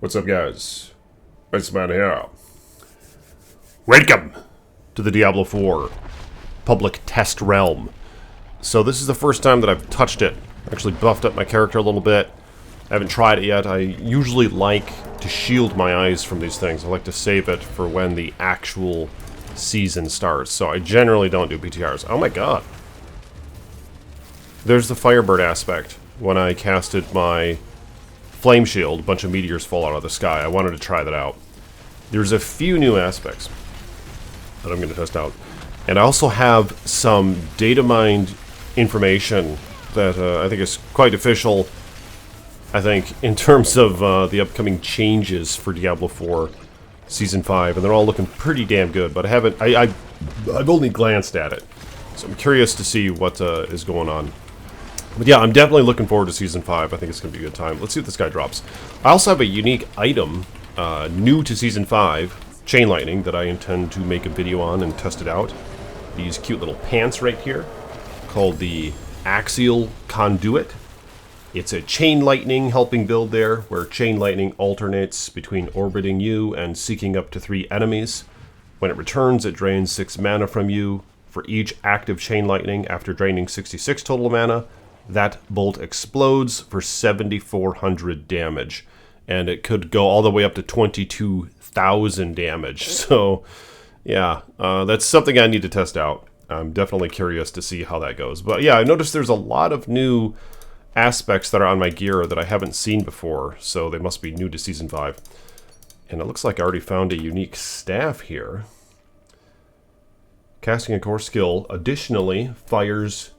What's up, guys? Iceman here. Welcome to the Diablo 4 public test realm. So this is the first time that I've touched it. Actually buffed up my character a little bit. I haven't tried it yet. I usually like to shield my eyes from these things. I like to save it for when the actual season starts. So I generally don't do PTRs. Oh my god. There's the Firebird aspect. When I casted my Flame Shield, a bunch of meteors fall out of the sky. I wanted to try that out. There's a few new aspects that I'm going to test out. And I also have some data mined information that I think is quite official, I think, in terms of the upcoming changes for Diablo 4 Season 5. And they're all looking pretty damn good, but I've only glanced at it. So I'm curious to see what is going on. But yeah, I'm definitely looking forward to Season 5. I think it's going to be a good time. Let's see what this guy drops. I also have a unique item, new to Season 5, Chain Lightning, that I intend to make a video on and test it out. These cute little pants right here, called the Axial Conduit. It's a Chain Lightning helping build there, where Chain Lightning alternates between orbiting you and seeking up to 3 enemies. When it returns, it drains 6 mana from you. For each active Chain Lightning, after draining 66 total mana, that bolt explodes for 7,400 damage. And it could go all the way up to 22,000 damage. So, yeah, that's something I need to test out. I'm definitely curious to see how that goes. But yeah, I noticed there's a lot of new aspects that are on my gear that I haven't seen before. So they must be new to Season 5. And it looks like I already found a unique staff here. Casting a core skill additionally fires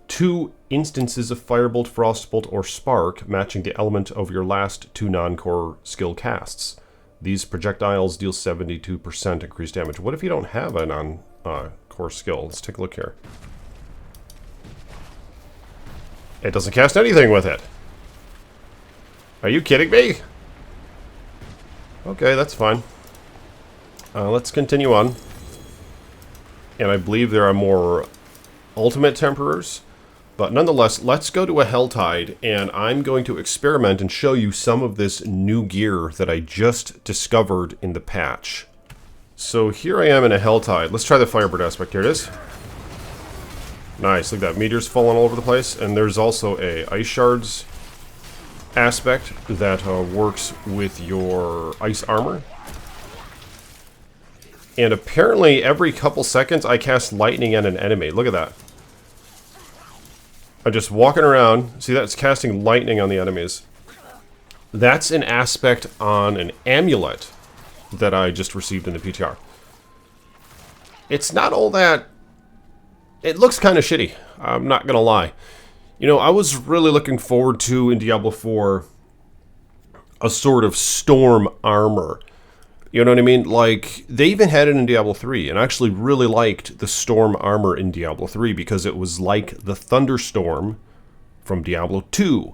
2 instances of Firebolt, Frostbolt, or Spark, matching the element of your last 2 non-core skill casts. These projectiles deal 72% increased damage. What if you don't have a non-core skill? Let's take a look here. It doesn't cast anything with it. Are you kidding me? Okay, that's fine. Let's continue on. And I believe there are more ultimate temperers. But nonetheless, let's go to a Helltide, and I'm going to experiment and show you some of this new gear that I just discovered in the patch. So here I am in a Helltide. Let's try the Firebird aspect. Here it is. Nice, look at that. Meteors falling all over the place. And there's also a Ice Shards aspect that works with your ice armor. And apparently every couple seconds I cast lightning at an enemy. Look at that. I'm just walking around. See, that's casting lightning on the enemies. That's an aspect on an amulet that I just received in the PTR. It's not all that... It looks kind of shitty. I'm not going to lie. You know, I was really looking forward to, in Diablo 4, a sort of storm armor. You know what I mean? Like, they even had it in Diablo 3, and I actually really liked the storm armor in Diablo 3 because it was like the thunderstorm from Diablo 2,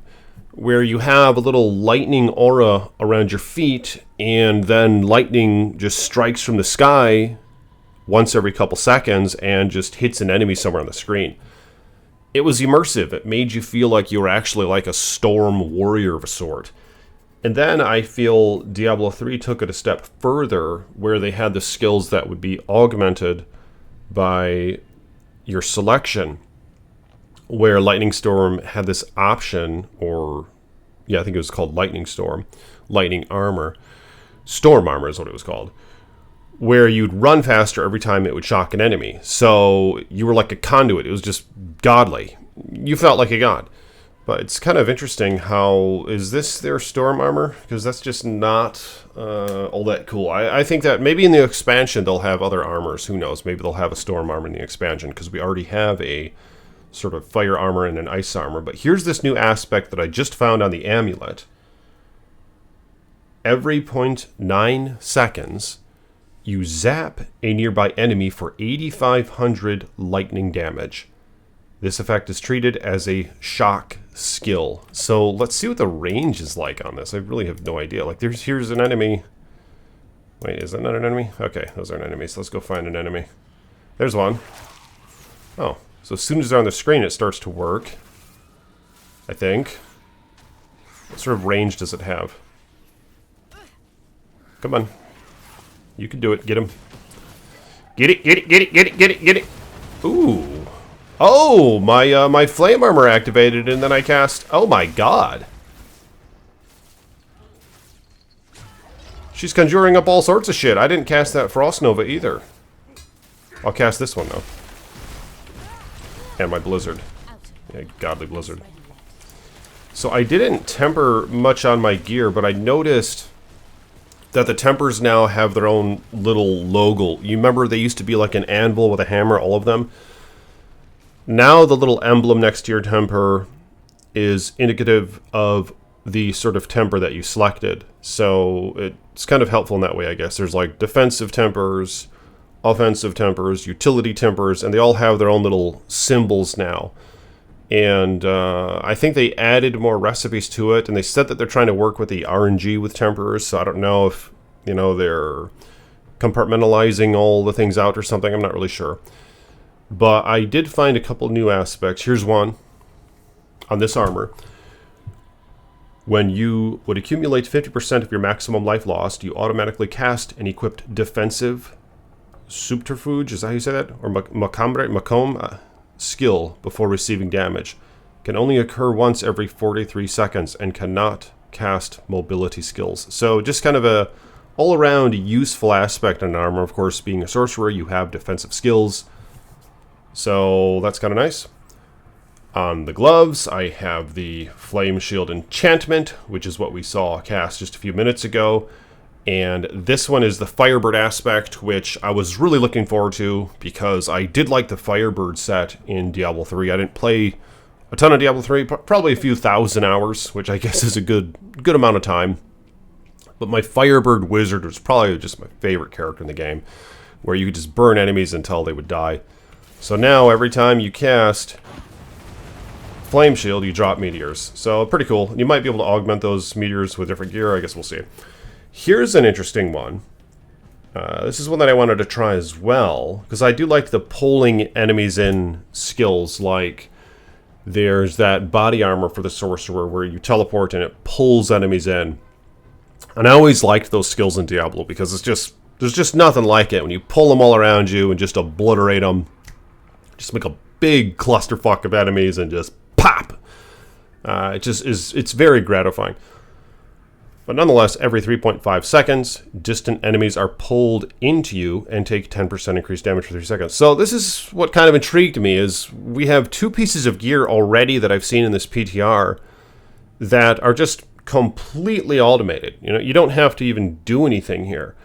where you have a little lightning aura around your feet, and then lightning just strikes from the sky once every couple seconds and just hits an enemy somewhere on the screen. It was immersive. It made you feel like you were actually like a storm warrior of a sort. And then I feel Diablo 3 took it a step further, where they had the skills that would be augmented by your selection, where Lightning Storm had this option, or, yeah, I think it was called Lightning Storm, Lightning Armor. Storm Armor is what it was called, where you'd run faster every time it would shock an enemy. So you were like a conduit. It was just godly. You felt like a god. But it's kind of interesting how... Is this their storm armor? Because that's just not all that cool. I think that maybe in the expansion they'll have other armors. Who knows? Maybe they'll have a storm armor in the expansion, because we already have a sort of fire armor and an ice armor. But here's this new aspect that I just found on the amulet. Every 0.9 seconds, you zap a nearby enemy for 8,500 lightning damage. This effect is treated as a shock skill. So let's see what the range is like on this. I really have no idea. Like, here's an enemy. Wait, is that not an enemy? Okay, those aren't enemies. Let's go find an enemy. There's one. Oh, so as soon as they're on the screen, it starts to work. I think. What sort of range does it have? Come on. You can do it. Get him. Get it, get it, get it, get it, get it, get it. Ooh. Oh, my flame armor activated and then I cast... Oh my god. She's conjuring up all sorts of shit. I didn't cast that Frost Nova either. I'll cast this one though. And my Blizzard. Yeah, godly Blizzard. So I didn't temper much on my gear, but I noticed that the tempers now have their own little logo. You remember they used to be like an anvil with a hammer, all of them? Now the little emblem next to your temper is indicative of the sort of temper that you selected. So it's kind of helpful in that way, I guess. There's like defensive tempers, offensive tempers, utility tempers, and they all have their own little symbols now. And I think they added more recipes to it, and they said that they're trying to work with the RNG with temperers, so I don't know if, you know, they're compartmentalizing all the things out or something. I'm not really sure. But I did find a couple new aspects. Here's one on this armor. When you would accumulate 50% of your maximum life lost, you automatically cast an equipped defensive subterfuge, is that how you say that? Or macomb skill before receiving damage. Can only occur once every 43 seconds and cannot cast mobility skills. So just kind of a all-around useful aspect in armor. Of course, being a sorcerer, you have defensive skills. So that's kind of nice. On the gloves, I have the Flame Shield Enchantment, which is what we saw cast just a few minutes ago. And this one is the Firebird aspect, which I was really looking forward to because I did like the Firebird set in Diablo 3. I didn't play a ton of Diablo 3, probably a few thousand hours, which I guess is a good amount of time. But my Firebird Wizard was probably just my favorite character in the game, where you could just burn enemies until they would die. So now every time you cast Flame Shield, you drop meteors. So pretty cool. You might be able to augment those meteors with different gear. I guess we'll see. Here's an interesting one. This is one that I wanted to try as well, because I do like the pulling enemies in skills. Like there's that body armor for the sorcerer where you teleport and it pulls enemies in. And I always liked those skills in Diablo because there's just nothing like it when you pull them all around you and just obliterate them. Just make a big clusterfuck of enemies and just pop. It's very gratifying. But nonetheless, every 3.5 seconds, distant enemies are pulled into you and take 10% increased damage for 3 seconds. So this is what kind of intrigued me, is we have two pieces of gear already that I've seen in this PTR that are just completely automated. You know, you don't have to even do anything here.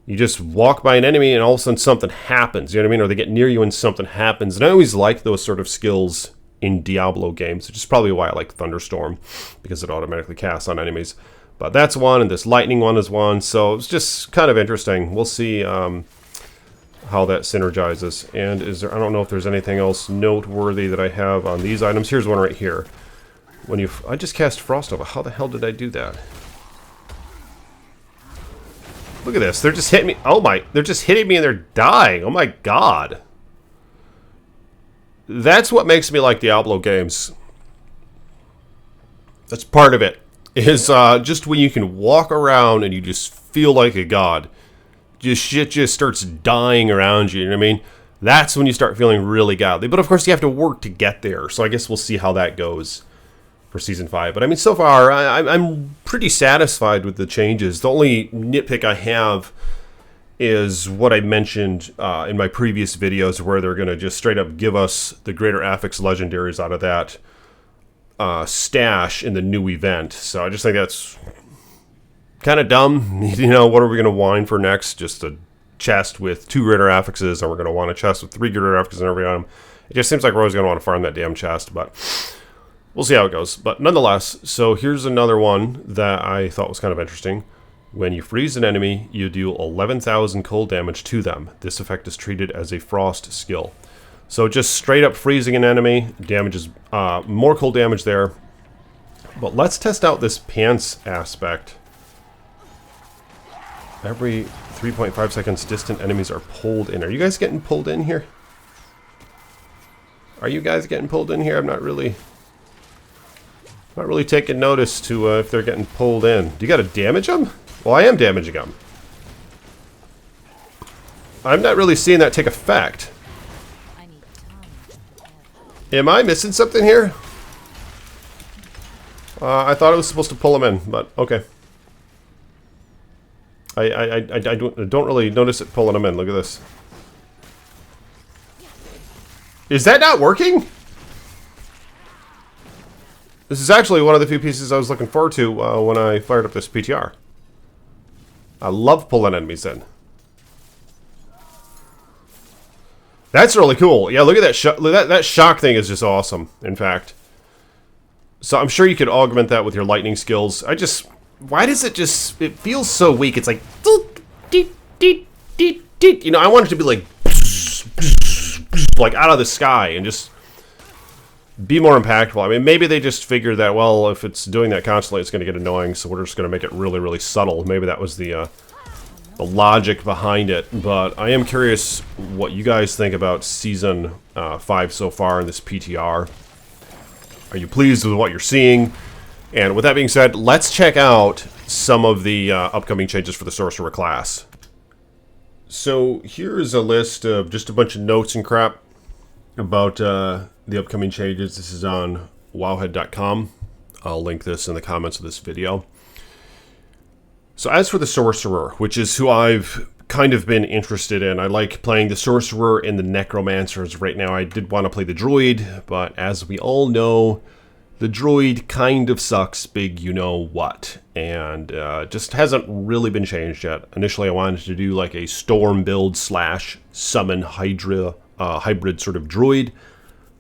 You just walk by an enemy and all of a sudden something happens, you know what I mean? Or they get near you and something happens. And I always like those sort of skills in Diablo games, which is probably why I like Thunderstorm, because it automatically casts on enemies. But that's one, and this lightning one is one, so it's just kind of interesting. We'll see how that synergizes. And is there? I don't know if there's anything else noteworthy that I have on these items. Here's one right here. I just cast Frost Nova. How the hell did I do that? Look at this. They're just hitting me. Oh my! They're just hitting me and they're dying. Oh my god! That's what makes me like Diablo games. That's part of it. Is just when you can walk around and you just feel like a god. Just shit just starts dying around you, you know what I mean? That's when you start feeling really godly. But of course you have to work to get there, so I guess we'll see how that goes for Season 5. But I mean, so far, I'm pretty satisfied with the changes. The only nitpick I have is what I mentioned in my previous videos, where they're going to just straight up give us the Greater Affix Legendaries out of that stash in the new event. So I just think that's kind of dumb. You know, what are we going to whine for next? Just a chest with 2 Greater Affixes, and we're going to want a chest with 3 Greater Affixes and every item. It just seems like we're always going to want to farm that damn chest, but we'll see how it goes. But nonetheless, so here's another one that I thought was kind of interesting. When you freeze an enemy, you deal 11,000 cold damage to them. This effect is treated as a frost skill. So just straight up freezing an enemy damages more cold damage there. But let's test out this pants aspect. Every 3.5 seconds, distant enemies are pulled in. Are you guys getting pulled in here? Are you guys getting pulled in here? I'm not really... Not really taking notice to if they're getting pulled in. Do you got to damage them? Well, I am damaging them. I'm not really seeing that take effect. Am I missing something here? I thought I was supposed to pull them in, but okay. I don't really notice it pulling them in. Look at this. Is that not working? This is actually one of the few pieces I was looking forward to when I fired up this PTR. I love pulling enemies in. That's really cool. Yeah, look at that. That shock thing is just awesome, in fact. So I'm sure you could augment that with your lightning skills. Why does it feels so weak. It's like, you know, I want it to be like out of the sky and just be more impactful. I mean, maybe they just figured that, well, if it's doing that constantly, it's going to get annoying, so we're just going to make it really, really subtle. Maybe that was the logic behind it, but I am curious what you guys think about Season 5 so far in this PTR. Are you pleased with what you're seeing? And with that being said, let's check out some of the upcoming changes for the Sorcerer class. So here's a list of just a bunch of notes and crap about the upcoming changes. This is on wowhead.com. I'll link this in the comments of this video. So as for the Sorcerer, which is who I've kind of been interested in, I like playing the Sorcerer and the Necromancers right now. I did want to play the Druid, but as we all know, the Druid kind of sucks big you-know-what, and just hasn't really been changed yet. Initially, I wanted to do like a Storm build / summon Hydra hybrid sort of Druid,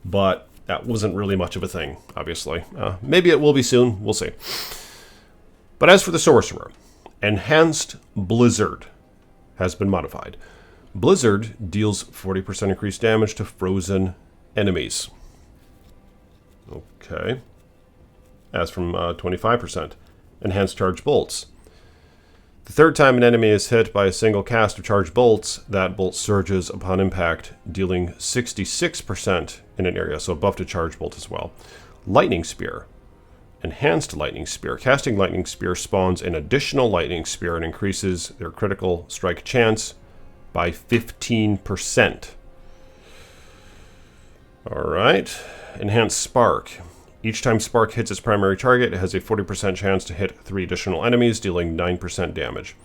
but that wasn't really much of a thing, obviously. Maybe it will be soon, we'll see. But as for the Sorcerer, Enhanced Blizzard has been modified. Blizzard deals 40% increased damage to frozen enemies. Okay. As from 25%. Enhanced Charge Bolts. The third time an enemy is hit by a single cast of Charge Bolts, that bolt surges upon impact, dealing 66% in an area, so buff to Charge Bolt as well. Lightning Spear. Enhanced Lightning Spear. Casting Lightning Spear spawns an additional Lightning Spear and increases their critical strike chance by 15%. Alright. Enhanced Spark. Each time Spark hits its primary target, it has a 40% chance to hit 3 additional enemies, dealing 9% damage.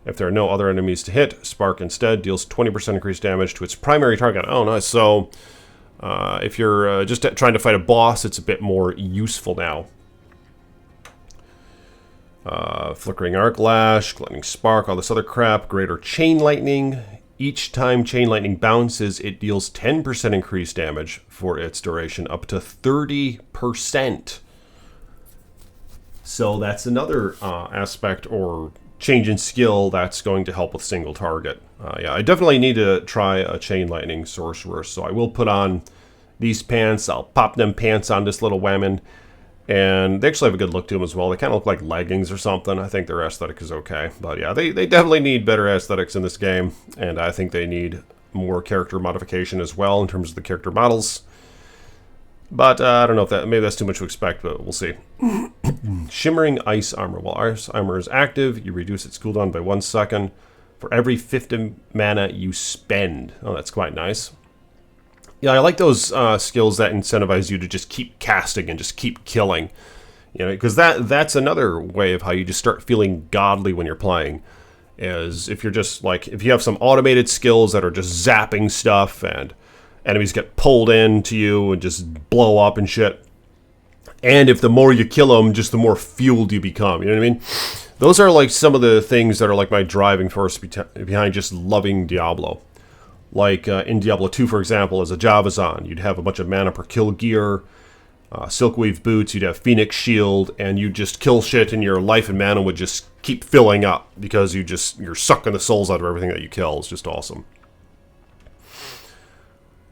If there are no other enemies to hit, Spark instead deals 20% increased damage to its primary target. Oh, nice. So, if you're just trying to fight a boss, it's a bit more useful now. Flickering Arc Lash, Glinting Spark, all this other crap. Greater Chain Lightning. Each time Chain Lightning bounces, it deals 10% increased damage for its duration, up to 30%. So that's another aspect or change in skill that's going to help with single target. Yeah, I definitely need to try a Chain Lightning Sorcerer, so I will put on these pants. I'll pop them pants on this little whammon. And they actually have a good look to them as well. They kind of look like leggings or something. I think their aesthetic is okay. But yeah, they definitely need better aesthetics in this game. And I think they need more character modification as well in terms of the character models. But I don't know if maybe that's too much to expect, but we'll see. Shimmering Ice Armor. While Ice Armor is active, you reduce its cooldown by 1 second for every 50 mana you spend. Oh, that's quite nice. Yeah, I like those skills that incentivize you to just keep casting and just keep killing. You know, because that's another way of how you just start feeling godly when you're playing. Is if you're just like, if you have some automated skills that are just zapping stuff and enemies get pulled into you and just blow up and shit. And if the more you kill them, just the more fueled you become. You know what I mean? Those are like some of the things that are like my driving force behind just loving Diablo. Like in Diablo 2, for example, as a Javazan, you'd have a bunch of mana per kill gear, Silkwave boots, you'd have Phoenix shield, and you'd just kill shit and your life and mana would just keep filling up because you're sucking the souls out of everything that you kill. It's just awesome.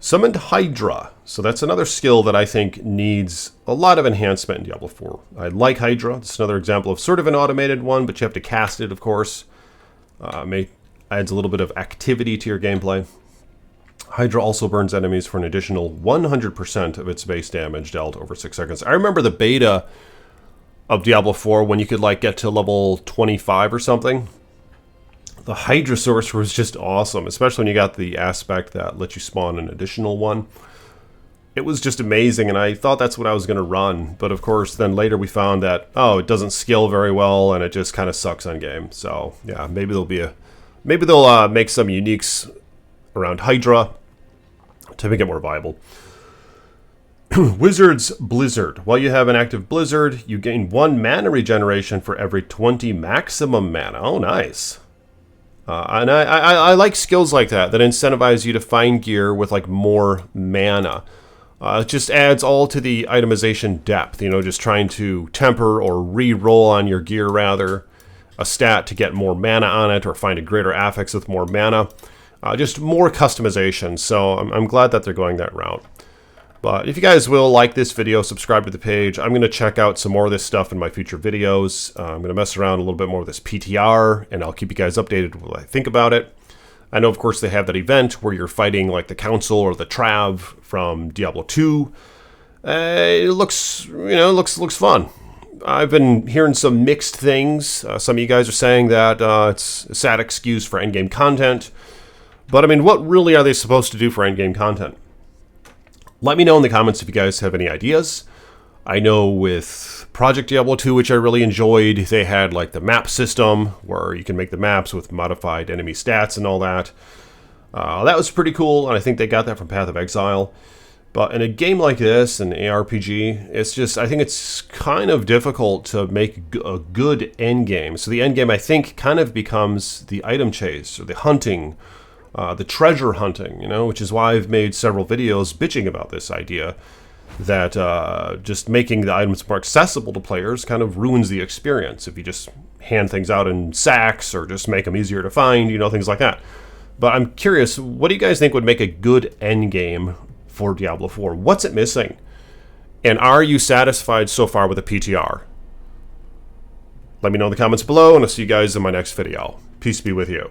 Summoned Hydra. So that's another skill that I think needs a lot of enhancement in Diablo 4. I like Hydra. It's another example of sort of an automated one, but you have to cast it, of course. Adds a little bit of activity to your gameplay. Hydra also burns enemies for an additional 100% of its base damage dealt over 6 seconds. I remember the beta of Diablo 4 when you could like get to level 25 or something. The Hydra Sorcerer was just awesome, especially when you got the aspect that lets you spawn an additional one. It was just amazing, and I thought that's what I was going to run. But of course, then later we found that, oh, it doesn't scale very well, and it just kind of sucks on game. So yeah, maybe they'll make some uniques around Hydra to make it more viable. Wizard's Blizzard. While you have an active Blizzard, you gain 1 mana regeneration for every 20 maximum mana. Oh, nice. And I like skills like that incentivize you to find gear with like more mana. It just adds all to the itemization depth, you know, just trying to temper or re-roll on your gear rather, a stat to get more mana on it or find a greater affix with more mana. Just more customization, so I'm glad that they're going that route. But if you guys will like this video, subscribe to the page. I'm going to check out some more of this stuff in my future videos. I'm going to mess around a little bit more with this PTR, and I'll keep you guys updated with what I think about it. I know, of course, they have that event where you're fighting like the Council or the Trav from Diablo 2. It looks, looks fun. I've been hearing some mixed things. Some of you guys are saying that it's a sad excuse for endgame content. But I mean, what really are they supposed to do for endgame content? Let me know in the comments if you guys have any ideas. I know with Project Diablo 2, which I really enjoyed, they had like the map system where you can make the maps with modified enemy stats and all that. That was pretty cool, and I think they got that from Path of Exile. But in a game like this, an ARPG, it's just, I think it's kind of difficult to make a good end game. So the end game, I think, kind of becomes the item chase or the hunting, the treasure hunting, you know, which is why I've made several videos bitching about this idea that just making the items more accessible to players kind of ruins the experience if you just hand things out in sacks or just make them easier to find, you know, things like that. But I'm curious, what do you guys think would make a good end game for Diablo 4? What's it missing? And are you satisfied so far with the PTR? Let me know in the comments below, and I'll see you guys in my next video. Peace be with you.